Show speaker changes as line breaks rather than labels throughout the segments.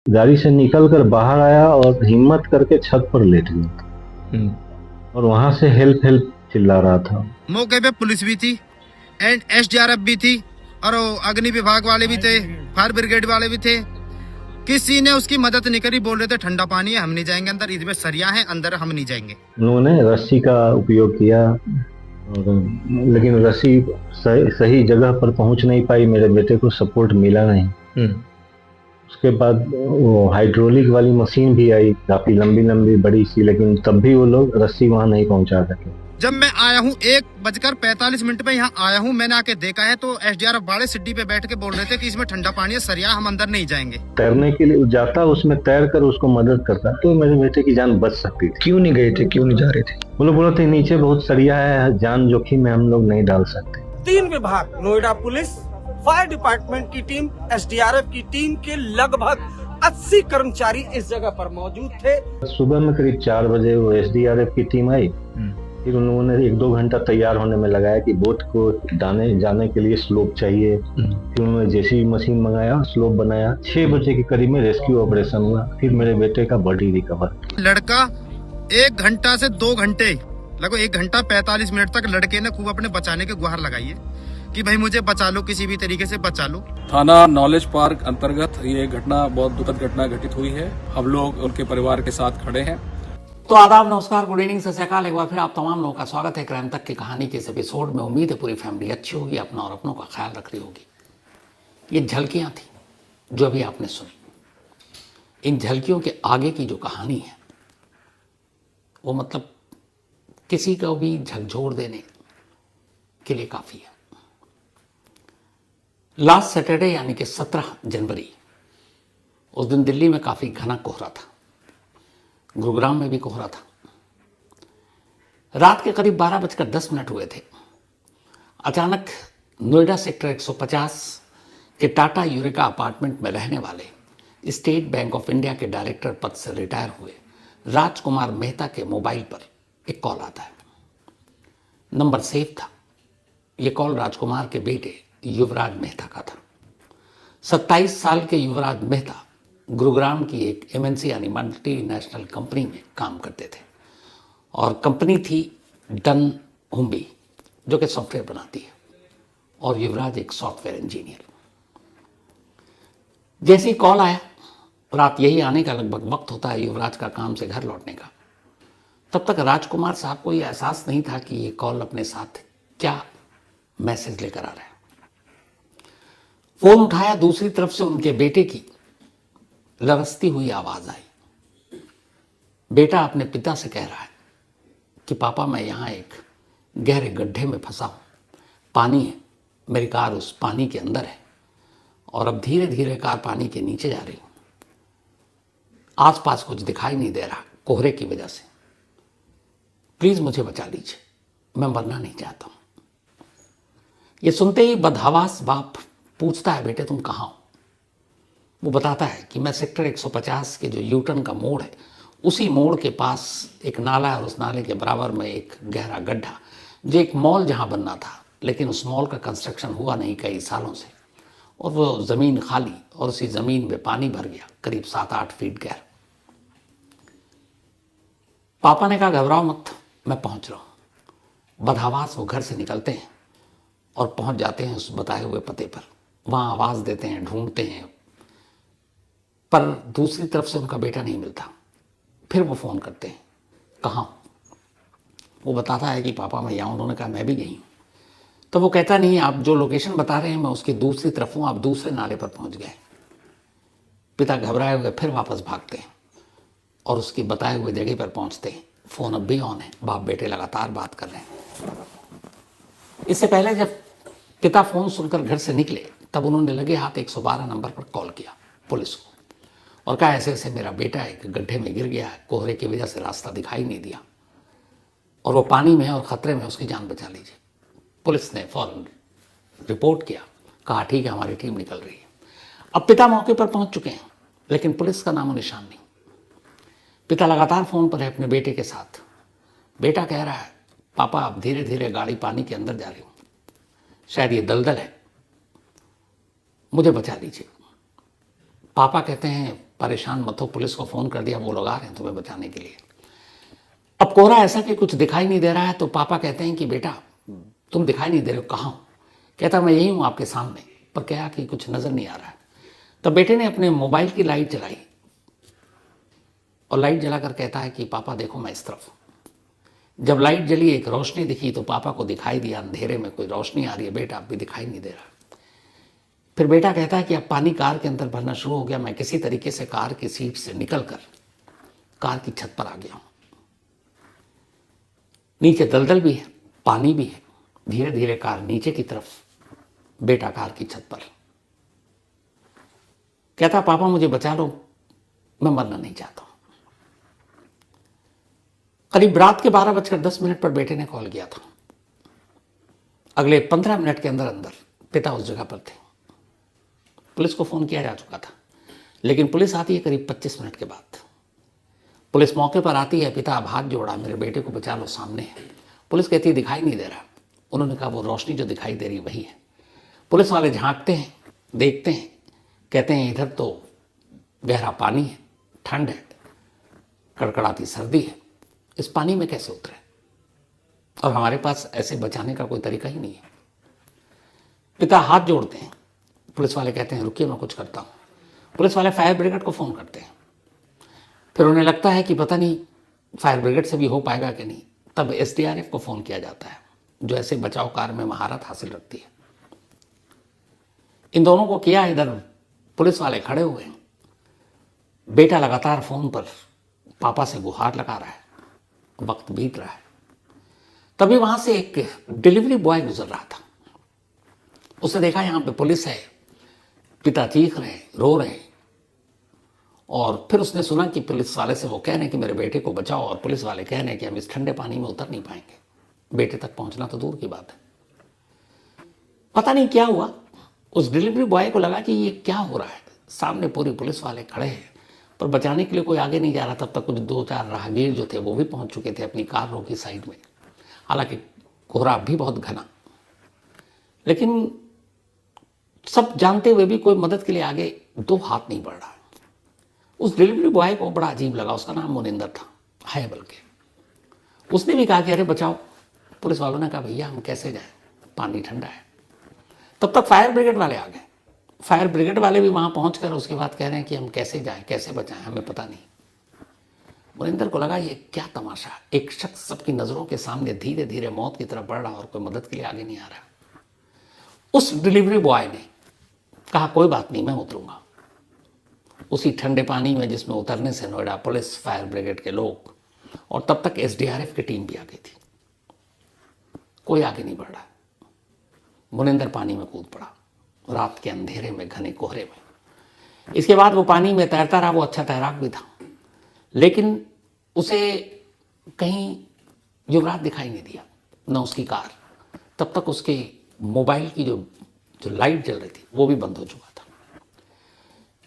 गाड़ी से निकल कर बाहर आया और हिम्मत करके छत पर लेट गया
हम्म।
और वहां से हेल्प हेल्प चिल्ला रहा था।
मौके पे पुलिस भी थी एंड एसडीआरएफ भी थी और अग्नि विभाग वाले भी थे, फायर ब्रिगेड वाले भी थे। किसी ने उसकी मदद नहीं करी। बोल रहे थे ठंडा पानी है, हम नहीं जाएंगे अंदर, इसमें सरिया है अंदर, हम नहीं जाएंगे।
उन्होंने रस्सी का उपयोग किया लेकिन रस्सी सही जगह पर पहुंच नहीं पाई, मेरे बेटे को सपोर्ट मिला नहीं। उसके बाद वो हाइड्रोलिक वाली मशीन भी आई, काफी लंबी लंबी बड़ी सी, लेकिन तब भी वो लोग रस्सी वहां नहीं पहुंचा सके।
जब मैं आया हूँ 1:45 पे यहाँ आया हूँ, मैंने आके देखा है तो एसडीआरएफ वाले सिड्डी पे बैठ के बोल रहे थे कि इसमें ठंडा पानी है, सरिया, हम अंदर नहीं जाएंगे।
तैरने के लिए जाता, उसमें तैर कर उसको मदद करता तो मेरे बेटे की जान बच सकती थी।
क्यों नहीं गए थे, क्यों नहीं जा रहे थे?
वो लोग बोले थे नीचे बहुत सरिया है, जान जोखिम में हम लोग नहीं डाल सकते।
3 विभाग, नोएडा पुलिस, फायर डिपार्टमेंट की टीम, एसडीआरएफ की टीम के लगभग 80 कर्मचारी इस जगह पर मौजूद थे।
सुबह में करीब 4 बजे वो एसडीआरएफ की टीम आई। फिर उन लोगों ने 1-2 घंटा तैयार होने में लगाया कि बोट को जाने के लिए स्लोप चाहिए। फिर उन्होंने जेसीबी मशीन मंगाया, स्लोप बनाया। 6 बजे के करीब में रेस्क्यू ऑपरेशन हुआ। फिर मेरे बेटे का बॉडी रिकवर।
लड़का 1 घंटा से 2 घंटे, लगभग 1 घंटा 45 मिनट तक लड़के ने खूब अपने बचाने की गुहार लगाई है कि भाई मुझे बचा लो, किसी भी तरीके से बचा लो।
थाना नॉलेज पार्क अंतर्गत ये घटना, बहुत दुखद घटना घटित हुई है। हम लोग उनके परिवार के साथ खड़े हैं।
तो आदाब, नमस्कार, गुड इवनिंग, सत श्री अकाल। एक बार फिर आप तमाम लोगों का स्वागत है क्राइम तक की कहानी के इस एपिसोड में। उम्मीद है पूरी फैमिली अच्छी होगी, अपना और अपनों का ख्याल रख रही होगी। ये झलकियां थी जो अभी आपने सुनी। इन झलकियों के आगे की जो कहानी है वो मतलब किसी को भी झकझोर देने के लिए काफ़ी है। लास्ट सैटरडे यानी कि 17 जनवरी, उस दिन दिल्ली में काफ़ी घना कोहरा था, गुरुग्राम में भी कोहरा था। रात के करीब 12:10 हुए थे। अचानक नोएडा सेक्टर 150 के टाटा यूरेका अपार्टमेंट में रहने वाले स्टेट बैंक ऑफ इंडिया के डायरेक्टर पद से रिटायर हुए राजकुमार मेहता के मोबाइल पर एक कॉल आता है। नंबर सेव था। यह कॉल राजकुमार के बेटे युवराज मेहता का था। 27 साल के युवराज मेहता गुरुग्राम की एक एमएनसी यानी मल्टीनेशनल कंपनी में काम करते थे और कंपनी थी डन हुम्बी, जो कि सॉफ्टवेयर बनाती है, और युवराज एक सॉफ्टवेयर इंजीनियर। जैसे ही कॉल आया, रात यही आने का लगभग वक्त होता है युवराज का काम से घर लौटने का, तब तक राजकुमार साहब को यह एहसास नहीं था कि ये कॉल अपने साथ क्या मैसेज लेकर आ रहा है। फोन उठाया, दूसरी तरफ से उनके बेटे की लरसती हुई आवाज आई। बेटा अपने पिता से कह रहा है कि पापा, मैं यहां एक गहरे गड्ढे में फंसा हूं, पानी है, मेरी कार उस पानी के अंदर है और अब धीरे धीरे कार पानी के नीचे जा रही हूं। आसपास कुछ दिखाई नहीं दे रहा कोहरे की वजह से, प्लीज मुझे बचा लीजिए, मैं मरना नहीं चाहता हूं। यह सुनते ही बदहवास बाप पूछता है, बेटे तुम कहां हो? वो बताता है कि मैं सेक्टर 150 के जो यूटर्न का मोड़ है, उसी मोड़ के पास एक नाला है और उस नाले के बराबर में एक गहरा गड्ढा, जो एक मॉल जहां बनना था, लेकिन उस मॉल का कंस्ट्रक्शन हुआ नहीं कई सालों से, और वो ज़मीन खाली, और उसी ज़मीन में पानी भर गया करीब 7-8 फीट गहरा। पापा ने कहा, घबराओ मत, मैं पहुंच रहा हूं। बदहवास वो घर से निकलते हैं और पहुंच जाते हैं उस बताए हुए पते पर। वहां आवाज़ देते हैं, ढूंढते हैं, पर दूसरी तरफ से उनका बेटा नहीं मिलता। फिर वो फ़ोन करते हैं, कहाँ? वो बताता है कि पापा मैं यहाँ। उन्होंने कहा मैं भी गई हूँ। तो वो कहता नहीं, आप जो लोकेशन बता रहे हैं मैं उसकी दूसरी तरफ हूँ, आप दूसरे नाले पर पहुँच गए। पिता घबराए हुए फिर वापस भागते हैं और उसकी बताए हुए जगह पर पहुँचते हैं। फ़ोन अब भी ऑन है, बाप बेटे लगातार बात कर रहे हैं। इससे पहले जब पिता फ़ोन सुनकर घर से निकले, तब उन्होंने लगे हाथ 112 नंबर पर कॉल किया पुलिस को और कहा, ऐसे ऐसे मेरा बेटा एक गड्ढे में गिर गया है, कोहरे की वजह से रास्ता दिखाई नहीं दिया और वो पानी में है और ख़तरे में, उसकी जान बचा लीजिए। पुलिस ने फौरन रिपोर्ट किया, कहा ठीक है, हमारी टीम निकल रही है। अब पिता मौके पर पहुंच चुके हैं, लेकिन पुलिस का नामो निशान नहीं। पिता लगातार फ़ोन पर है अपने बेटे के साथ। बेटा कह रहा है, पापा अब धीरे धीरे गाड़ी पानी के अंदर जा रही हूँ, शायद ये दलदल है, मुझे बचा लीजिए। पापा कहते हैं, परेशान मत हो, पुलिस को फ़ोन कर दिया, वो लोग आ रहे हैं तुम्हें बचाने के लिए। अब कोहरा ऐसा कि कुछ दिखाई नहीं दे रहा है, तो पापा कहते हैं कि बेटा तुम दिखाई नहीं दे रहे हो, कहाँ हो? कहता मैं यही हूँ आपके सामने, पर क्या कि कुछ नज़र नहीं आ रहा है। तब बेटे ने अपने मोबाइल की लाइट जलाई और लाइट जलाकर कहता है कि पापा देखो मैं इस तरफ। जब लाइट जली एक रोशनी दिखी तो पापा को दिखाई दिया अंधेरे में कोई रोशनी आ रही है, बेटा अब भी दिखाई नहीं दे रहा। फिर बेटा कहता है कि अब पानी कार के अंदर भरना शुरू हो गया, मैं किसी तरीके से कार की सीट से निकलकर कार की छत पर आ गया हूं। नीचे दलदल भी है, पानी भी है। धीरे धीरे कार नीचे की तरफ, बेटा कार की छत पर। कहता पापा मुझे बचा लो, मैं मरना नहीं चाहता हूं। करीब रात के 12:10 पर बेटे ने कॉल किया था। अगले 15 मिनट के अंदर अंदर पिता उस जगह पर थे। पुलिस को फोन किया जा चुका था, लेकिन पुलिस आती है करीब 25 मिनट के बाद। पुलिस मौके पर आती है, पिता अब हाथ जोड़ा, मेरे बेटे को बचा लो, सामने है। पुलिस कहती है दिखाई नहीं दे रहा। उन्होंने कहा वो रोशनी जो दिखाई दे रही वही है। पुलिस वाले झांकते हैं, देखते हैं, कहते हैं इधर तो गहरा पानी है, ठंड है, कड़कड़ाती सर्दी है, इस पानी में कैसे उतरे? और हमारे पास ऐसे बचाने का कोई तरीका ही नहीं है। पिता हाथ जोड़ते हैं। पुलिस वाले कहते हैं रुकिए मैं कुछ करता हूं। पुलिस वाले फायर ब्रिगेड को फ़ोन करते हैं। फिर उन्हें लगता है कि पता नहीं फायर ब्रिगेड से भी हो पाएगा कि नहीं। तब एसडीआरएफ को फ़ोन किया जाता है, जो ऐसे बचाव कार्य में महारत हासिल रखती है। इन दोनों को किया, इधर पुलिस वाले खड़े हुए हैं। बेटा लगातार फ़ोन पर पापा से गुहार लगा रहा है। वक्त बीत रहा है। तभी वहां से एक डिलीवरी बॉय गुजर रहा था। उसने देखा यहां पे पुलिस है, पिता चीख रहे हैं, रो रहे हैं। और फिर उसने सुना कि पुलिस वाले से वो कह रहे हैं कि मेरे बेटे को बचाओ, और पुलिस वाले कह रहे हैं कि हम इस ठंडे पानी में उतर नहीं पाएंगे। बेटे तक पहुंचना तो दूर की बात है। पता नहीं क्या हुआ, उस डिलीवरी बॉय को लगा कि ये क्या हो रहा है। सामने पूरी पुलिस वाले खड़े हैं, पर बचाने के लिए कोई आगे नहीं जा रहा। तब तक कुछ 2-4 राहगीर जो थे वो भी पहुंच चुके थे अपनी कार रोकी साइड में। हालांकि कोहरा भी बहुत घना, लेकिन सब जानते हुए भी कोई मदद के लिए आगे 2 हाथ नहीं बढ़ रहा। उस डिलीवरी बॉय को बड़ा अजीब लगा। उसका नाम मुनिंदर था, है बल्कि। उसने भी कहा कि अरे बचाओ। पुलिस वालों ने कहा भैया हम कैसे जाएं, पानी ठंडा है। तब तक फायर ब्रिगेड वाले आ गए। फायर ब्रिगेड वाले भी वहां पहुंचकर उसके बाद कह रहे हैं कि हम कैसे जाएं, कैसे बचाएं, हमें पता नहीं। मुनिंदर को लगा ये क्या तमाशा, एक शख्स सबकी नजरों के सामने धीरे धीरे मौत की तरफ बढ़ रहा और कोई मदद के लिए आगे नहीं आ रहा। उस डिलीवरी बॉय ने कहा कोई बात नहीं, मैं उतरूंगा। उसी ठंडे पानी में जिसमें उतरने से नोएडा पुलिस, फायर ब्रिगेड के लोग और तब तक एसडीआरएफ की टीम भी आ गई थी। कोई आगे नहीं बढ़ रहा। मुनिंदर पानी में कूद पड़ा, रात के अंधेरे में, घने कोहरे में। इसके बाद वो पानी में तैरता रहा। वो अच्छा तैराक भी था, लेकिन उसे कहीं युवराज दिखाई नहीं दिया, न उसकी कार। तब तक उसके मोबाइल की जो लाइट जल रही थी वो भी बंद हो चुका था।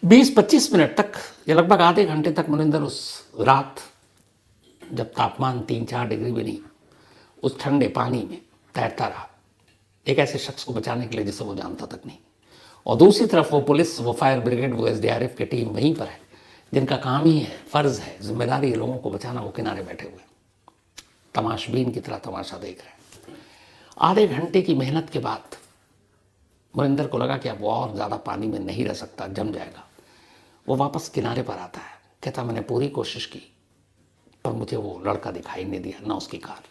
20-25 मिनट तक, या लगभग आधे घंटे तक मुनिंदर उस रात, जब तापमान 3-4 डिग्री भी नहीं, उस ठंडे पानी में तैरता रहा, एक ऐसे शख्स को बचाने के लिए जिसे वो जानता तक नहीं। और दूसरी तरफ वो पुलिस, वो फायर ब्रिगेड, वो एसडीआरएफ की टीम वहीं पर है, जिनका काम ही है, फर्ज है, जिम्मेदारी है लोगों को बचाना। वो किनारे बैठे हुए तमाशबीन की तरह तमाशा देख रहे हैं। आधे घंटे की मेहनत के बाद मुनिंदर को लगा कि अब वो और ज़्यादा पानी में नहीं रह सकता, जम जाएगा। वो वापस किनारे पर आता है। कहता मैंने पूरी कोशिश की, पर मुझे वो लड़का दिखाई नहीं दिया, ना उसकी कार।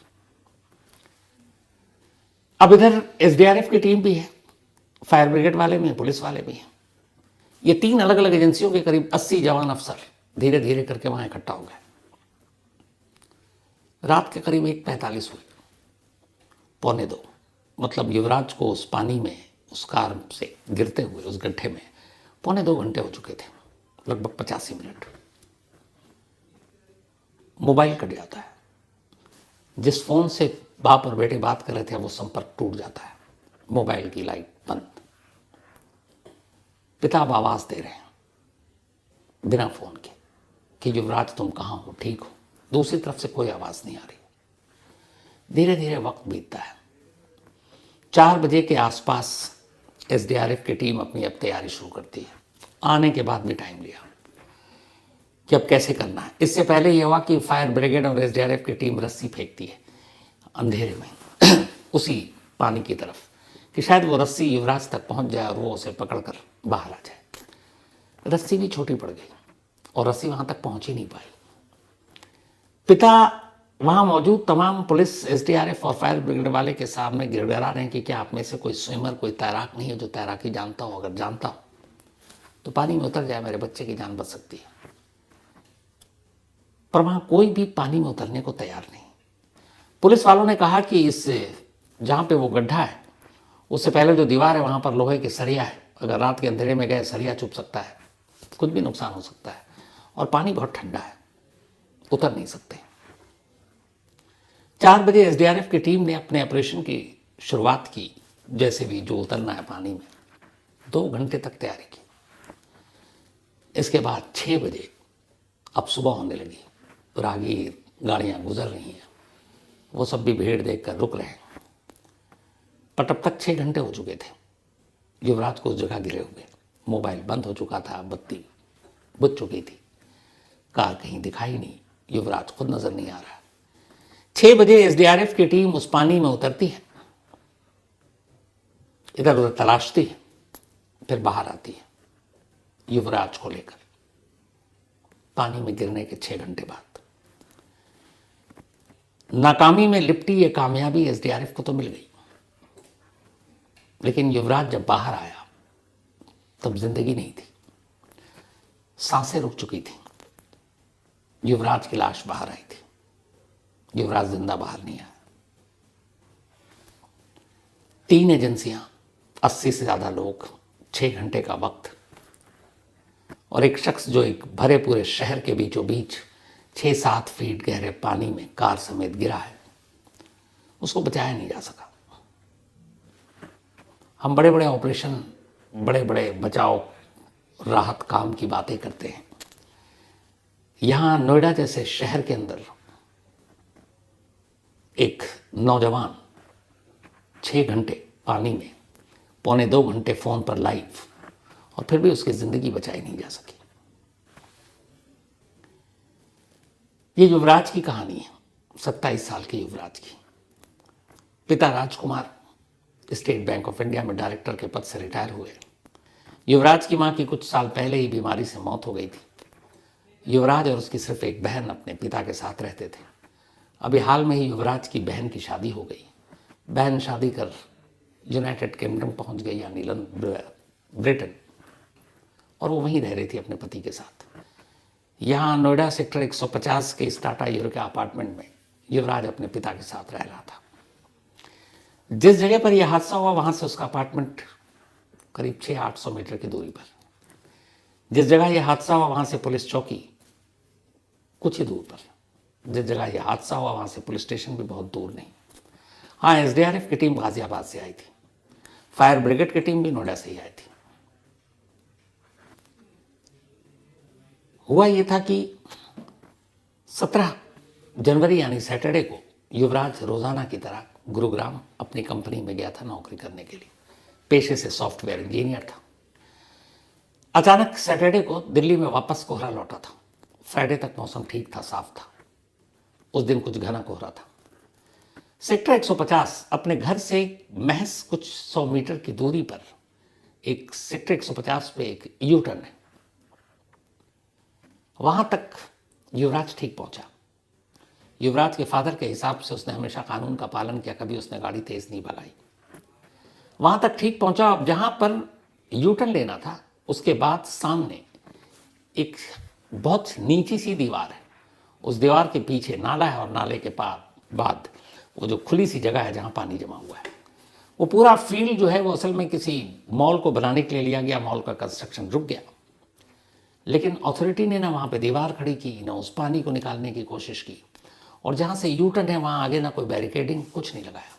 अब इधर एसडीआरएफ की टीम भी है, फायर ब्रिगेड वाले भी हैं, पुलिस वाले भी हैं। ये 3 अलग अलग एजेंसियों के करीब 80 जवान अफसर धीरे धीरे करके वहां इकट्ठा हो गए। रात के करीब 1:45 हुए, 1:45, मतलब युवराज को उस पानी में, उस कार से गिरते हुए उस गड्ढे में 1.25 घंटे हो चुके थे, लगभग 85 मिनट। मोबाइल कट जाता है। जिस फोन से बाप और बेटे बात कर रहे थे वो संपर्क टूट जाता है। मोबाइल की लाइट बंद। पिता अब आवाज दे रहे हैं बिना फोन के कि युवराज तुम कहाँ हो, ठीक हो? दूसरी तरफ से कोई आवाज नहीं आ रही। धीरे धीरे वक्त बीतता है। 4 बजे के आसपास एसडीआरएफ की टीम अपनी अब तैयारी शुरू करती है। आने के बाद भी टाइम लिया। कि अब कैसे करना है। इससे पहले ये हुआ कि फायर ब्रिगेड और एसडीआरएफ की टीम रस्सी फेंकती है अंधेरे में उसी पानी की तरफ कि शायद वो रस्सी युवराज तक पहुंच जाए और वो उसे पकड़कर बाहर आ जाए। रस्सी भी छोटी पड़ गई और रस्सी वहां तक पहुंच ही नहीं पाई। पिता वहां मौजूद तमाम पुलिस, एसडीआरएफ और फायर ब्रिगेड वाले के सामने गिड़गिड़ा रहे हैं कि क्या आप में से कोई स्विमर, कोई तैराक नहीं है जो तैराकी जानता हो? अगर जानता हो तो पानी में उतर जाए, मेरे बच्चे की जान बच सकती है। पर वहां कोई भी पानी में उतरने को तैयार नहीं। पुलिस वालों ने कहा कि इस जहां पे वो गड्ढा है उससे पहले जो दीवार है वहां पर लोहे के सरिया है, अगर रात के अंधेरे में गए सरिया चुभ सकता है, कुछ भी नुकसान हो सकता है, और पानी बहुत ठंडा है, उतर नहीं सकते। 4 बजे एसडीआरएफ की टीम ने अपने ऑपरेशन की शुरुआत की। जैसे भी जो उतरना है पानी में, 2 घंटे तक तैयारी की। इसके बाद 6 बजे अब सुबह होने लगी, राहगीर, गाड़ियां गुजर रही हैं, वो सब भी भीड़ देखकर रुक रहे हैं। पर तब तक 6 घंटे हो चुके थे। युवराज को उस जगह गिरे हुए, मोबाइल बंद हो चुका था, बत्ती बुझ चुकी थी, कार कहीं दिखाई नहीं, युवराज खुद नजर नहीं आ रहा। 6 बजे एसडीआरएफ की टीम उस पानी में उतरती है, इधर उधर तलाशती है, फिर बाहर आती है युवराज को लेकर। पानी में गिरने के 6 घंटे बाद नाकामी में लिपटी ये कामयाबी एसडीआरएफ को तो मिल गई, लेकिन युवराज जब बाहर आया तब जिंदगी नहीं थी, सांसें रुक चुकी थी। युवराज की लाश बाहर आई थी, युवराज जिंदा बाहर नहीं आया। 3 एजेंसियां, 80 से ज्यादा लोग, 6 घंटे का वक्त, और एक शख्स जो एक भरे पूरे शहर के बीचों बीच 6-7 फीट गहरे पानी में कार समेत गिरा है, उसको बचाया नहीं जा सका। हम बड़े बड़े ऑपरेशन, बड़े बड़े बचाव राहत काम की बातें करते हैं। यहां नोएडा जैसे शहर के अंदर एक नौजवान 6 घंटे पानी में, 1.25 घंटे फोन पर लाइव, और फिर भी उसकी जिंदगी बचाई नहीं जा सकी। ये युवराज की कहानी है, 27 साल के युवराज की। पिता राजकुमार स्टेट बैंक ऑफ इंडिया में डायरेक्टर के पद से रिटायर हुए। युवराज की मां की कुछ साल पहले ही बीमारी से मौत हो गई थी। युवराज और उसकी सिर्फ एक बहन अपने पिता के साथ रहते थे। अभी हाल में ही युवराज की बहन की शादी हो गई। बहन शादी कर यूनाइटेड किंगडम पहुंच गई, यानी ब्रिटेन, और वो वहीं रह रही थी अपने पति के साथ। यहाँ नोएडा सेक्टर 150 के टाटा हीरो के अपार्टमेंट में युवराज अपने पिता के साथ रह रहा था। जिस जगह पर यह हादसा हुआ वहां से उसका अपार्टमेंट करीब 600-800 मीटर की दूरी पर। जिस जगह यह हादसा हुआ वहां से पुलिस चौकी कुछ ही दूर पर। जिस जगह यह हादसा हुआ वहां से पुलिस स्टेशन भी बहुत दूर नहीं। हाँ, एसडीआरएफ की टीम गाजियाबाद से आई थी, फायर ब्रिगेड की टीम भी नोएडा से ही आई थी। हुआ यह था कि 17 जनवरी यानी सैटरडे को युवराज रोजाना की तरह गुरुग्राम अपनी कंपनी में गया था नौकरी करने के लिए। पेशे से सॉफ्टवेयर इंजीनियर था। अचानक सैटरडे को दिल्ली में वापस कोहरा लौटा था। फ्राइडे तक मौसम ठीक था, साफ था। उस दिन कुछ घना कोहरा था। सेक्टर 150 अपने घर से महज कुछ 100 मीटर की दूरी पर एक सेक्टर 150 पे एक यू टर्न है। वहां तक युवराज ठीक पहुंचा। युवराज के फादर के हिसाब से उसने हमेशा कानून का पालन किया, कभी उसने गाड़ी तेज नहीं भगाई। वहां तक ठीक पहुंचा। अब जहां पर यू टर्न लेना था उसके बाद सामने एक बहुत नीची सी दीवार है। उस दीवार के पीछे नाला है और नाले के बाद वो जो खुली सी जगह है जहां पानी जमा हुआ है। वो पूरा फील्ड जो है वो असल में किसी मॉल को बनाने के लिए लिया गया। मॉल का कंस्ट्रक्शन रुक गया, लेकिन अथॉरिटी ने ना वहां पे दीवार खड़ी की, ना उस पानी को निकालने की कोशिश की, और जहां से यू टर्न है वहां आगे ना कोई बैरिकेडिंग, कुछ नहीं लगाया।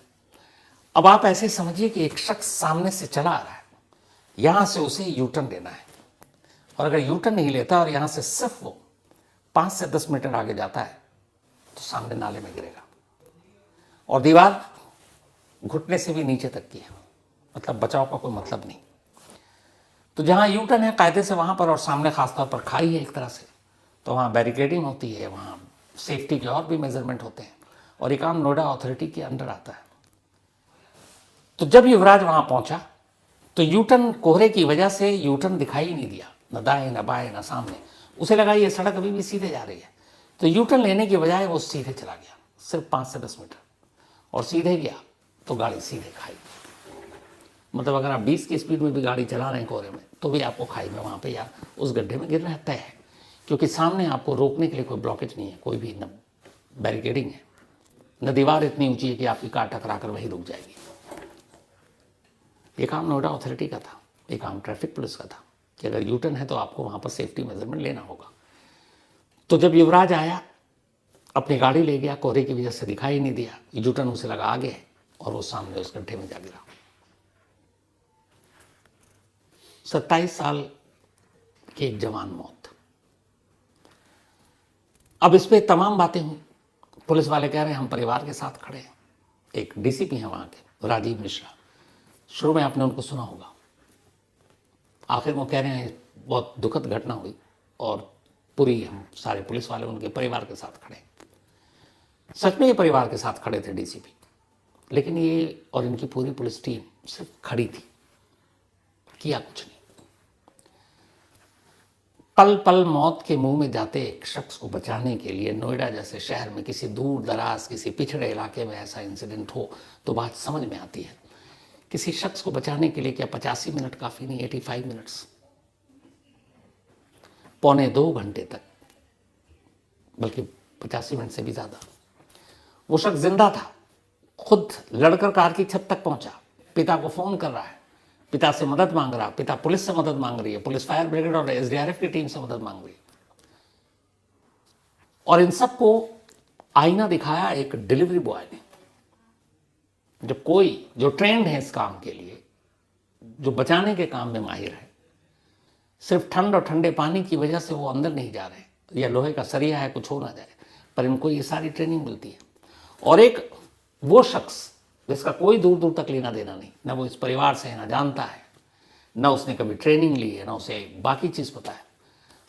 अब आप ऐसे समझिए कि एक शख्स सामने से चला आ रहा है, यहां से उसे यू टर्न लेना है, और अगर यू टर्न नहीं लेता और यहां से सिर्फ वो 5 से 10 मीटर आगे जाता है तो सामने नाले में गिरेगा। और दीवार घुटने से भी नीचे तक की है, मतलब बचाव का कोई मतलब नहीं। तो जहां यू टर्न है कायदे से वहां पर, और सामने खासतौर पर खाई है एक तरह से, तो वहाँ बैरिकेडिंग होती है, वहाँ सेफ्टी के और भी मेजरमेंट होते हैं, और ये काम नोएडा अथॉरिटी के अंडर आता है। तो जब युवराज वहाँ पहुँचा तो यूटर्न, कोहरे की वजह से यूटर्न दिखाई ही नहीं दिया, न दाएं न बाएं न सामने। उसे लगा ये सड़क अभी भी सीधे जा रही है, तो यूटर्न लेने की बजाय वो सीधे चला गया, सिर्फ 5 से 10 मीटर, और सीधे गया तो गाड़ी सीधे खाई। मतलब अगर आप 20 की स्पीड में भी गाड़ी चला रहे हैं कोहरे में, तो भी आपको खाई में वहाँ पे या उस गड्ढे में गिरना तय है, क्योंकि सामने आपको रोकने के लिए कोई ब्लॉकेज नहीं है, कोई भी न बैरिकेडिंग है, न दीवार इतनी ऊंची है कि आपकी कार टकरा कर वहीं रुक जाएगी। ये काम नोएडा अथॉरिटी का था, ये काम ट्रैफिक पुलिस का था कि अगर यूटर्न है तो आपको वहाँ पर सेफ्टी मेजरमेंट लेना होगा। तो जब युवराज आया, अपनी गाड़ी ले गया, कोहरे की वजह से दिखाई नहीं दिया, यूटर्न उसे लगा आगे है, और वो सामने उस गड्ढे में जा गिरा। 27 साल की एक जवान मौत। अब इस पे तमाम बातें हुई। पुलिस वाले कह रहे हैं हम परिवार के साथ खड़े हैं। एक डीसीपी हैं वहाँ के, राजीव मिश्रा, शुरू में आपने उनको सुना होगा। आखिर वो कह रहे हैं बहुत दुखद घटना हुई और पूरी हम सारे पुलिस वाले उनके परिवार के साथ खड़े हैं। सच में ये परिवार के साथ खड़े थे डीसीपी, लेकिन ये और इनकी पूरी पुलिस टीम सिर्फ खड़ी थी, किया कुछ नहीं। पल पल मौत के मुंह में जाते एक शख्स को बचाने के लिए नोएडा जैसे शहर में किसी दूर दराज, किसी पिछड़े इलाके में ऐसा इंसिडेंट हो तो बात समझ में आती है। किसी शख्स को बचाने के लिए क्या 85 मिनट काफ़ी नहीं, 85 मिनट्स, पौने 2 घंटे तक, बल्कि 85 मिनट से भी ज़्यादा। वो शख्स जिंदा था, खुद लड़कर कार की छत तक पहुंचा, पिता को फ़ोन कर रहा है, पिता से मदद मांग रहा, पिता पुलिस से मदद मांग रही है, पुलिस फायर ब्रिगेड और एसडीआरएफ की टीम से मदद मांग रही है। और इन सबको आईना दिखाया एक डिलीवरी बॉय ने। जब कोई जो ट्रेंड है इस काम के लिए, जो बचाने के काम में माहिर है, सिर्फ ठंड और ठंडे पानी की वजह से वो अंदर नहीं जा रहे, या लोहे का सरिया है कुछ हो ना जाए, पर इनको ये सारी ट्रेनिंग मिलती है। और एक वो शख्स जिसका कोई दूर दूर तक लेना देना नहीं, ना वो इस परिवार से है, ना जानता है, ना उसने कभी ट्रेनिंग ली है, ना उसे बाकी चीज़ पता है,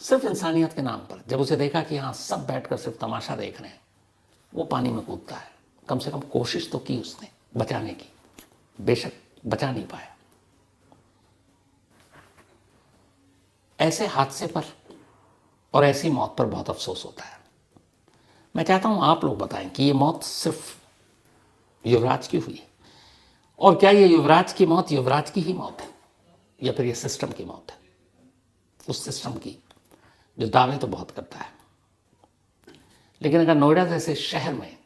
सिर्फ इंसानियत के नाम पर जब उसे देखा कि हाँ सब बैठकर सिर्फ तमाशा देख रहे हैं, वो पानी में कूदता है। कम से कम कोशिश तो की उसने बचाने की, बेशक बचा नहीं पाया। ऐसे हादसे पर और ऐसी मौत पर बहुत अफसोस होता है। मैं चाहता हूं आप लोग बताएं कि ये मौत सिर्फ युवराज की हुई है, और क्या ये युवराज की मौत युवराज की ही मौत है, या फिर ये सिस्टम की मौत है, उस सिस्टम की जो दावे तो बहुत करता है। लेकिन अगर नोएडा जैसे शहर में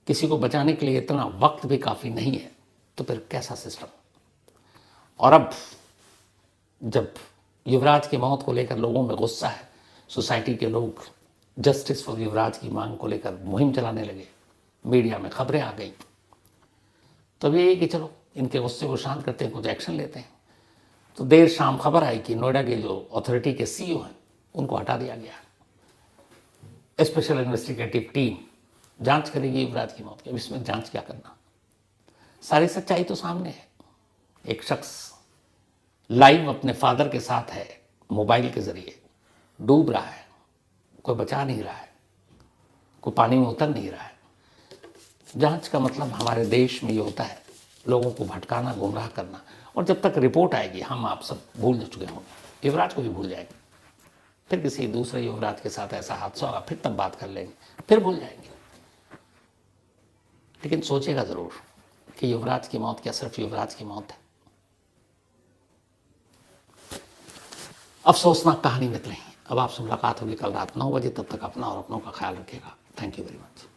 किसी को बचाने के लिए इतना वक्त भी काफ़ी नहीं है, तो फिर कैसा सिस्टम। और अब जब युवराज की मौत को लेकर लोगों में गुस्सा है, सोसाइटी के लोग जस्टिस फॉर युवराज की मांग को लेकर मुहिम चलाने लगे, मीडिया में खबरें आ गई, तो ये कि चलो इनके गुस्से को शांत करते हैं, कुछ एक्शन लेते हैं। तो देर शाम खबर आई कि नोएडा के जो अथॉरिटी के सीईओ हैं उनको हटा दिया गया। स्पेशल इन्वेस्टिगेटिव टीम जांच करेगी युवराज की मौत की। अब इसमें जांच क्या करना, सारी सच्चाई तो सामने है। एक शख्स लाइव अपने फादर के साथ है, मोबाइल के जरिए डूब रहा है, कोई बचा नहीं रहा है, कोई पानी में उतर नहीं रहा है। जांच का मतलब हमारे देश में ये होता है, लोगों को भटकाना, गुमराह करना, और जब तक रिपोर्ट आएगी हम आप सब भूल चुके होंगे, युवराज को भी भूल जाएंगे, फिर किसी दूसरे युवराज के साथ ऐसा हादसा होगा, फिर तब बात कर लेंगे, फिर भूल जाएंगे। लेकिन सोचेगा जरूर कि युवराज की मौत क्या सिर्फ युवराज की मौत है। अफसोसनाक कहानी में इतना ही। अब आपसे मुलाकात होगी कल रात 9 बजे, तब तक अपना और अपनों का ख्याल रखिएगा। Thank you very much.